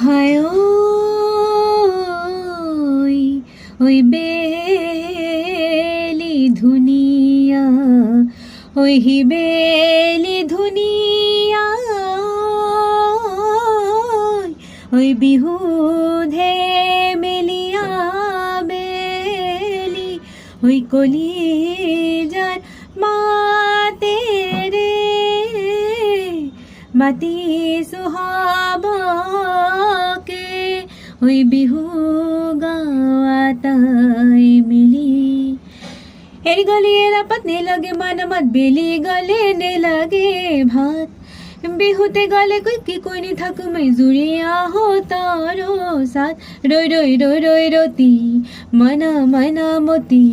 হায় ওই বেলি ধুনিয়া, ওই বেলি ধুনিয়া, ওই বিহুধে মেলিয়া বেলি, ওই কলিজার মাতে রে মাতি সুহাবকে, ওই বিহু গাওয়া তাই মিলি। এর গলে এরা পাতনে লাগে মানামাত বেলি গলে নে লাগে ভাত, বিহুতে গলে কই কি কইনি থাকু মই জুড়িয়া হো তারো সাথ। রই রই রই রই রতি মনা মনা মতি,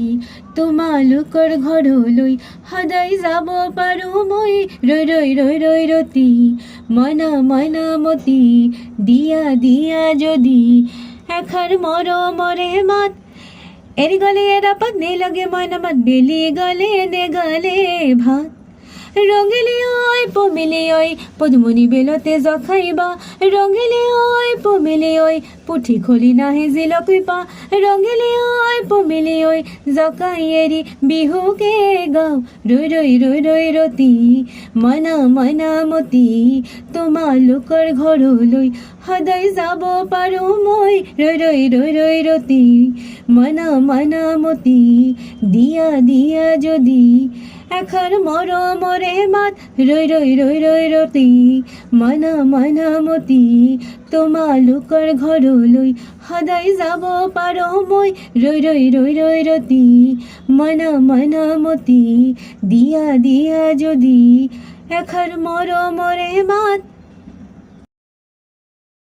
তোমালোকৰ ঘৰলৈ সদায় যাব পাৰো মই। ৰৈ ৰৈ ৰৈ ৰৈ ৰতি মনা মনা মতি, দিয়া দিয়া যদি এষাৰ মৰমৰে মাত। এৰি গলে এৰা পাতনে লাগে মানামাত বেলি গলে নে গলে ভাত। রঙিলে ওই পমিলে ওই পদুমনি বেলতে জখাইবা, রঙিলে ওই পমিলে ওই পুঠি খলি নাহে জিলকি পা। রঙিলে ওই পমিলে ওই জকাই এৰি বিহুকে গাও। ৰৈ ৰৈ ৰৈ ৰৈ ৰতি মনা মনা মতি, তোমালোকৰ ঘৰলৈ সদায় যাব পাৰো মই। ৰৈ ৰৈ ৰৈ ৰৈ ৰতি মনা মনা মতি, দিয়া দিয়া যদি এষাৰ মৰমৰে মাত। ৰৈ ৰৈ ৰৈ ৰৈ ৰতি মনা মনা মতি, তোমালোকৰ ঘৰলৈ সদায় যাব পাৰো মই। ৰৈ ৰৈ ৰৈ ৰৈ ৰতি মনা মনা মতি, দিয়া দিয়া যদি এষাৰ মৰমৰে মাত।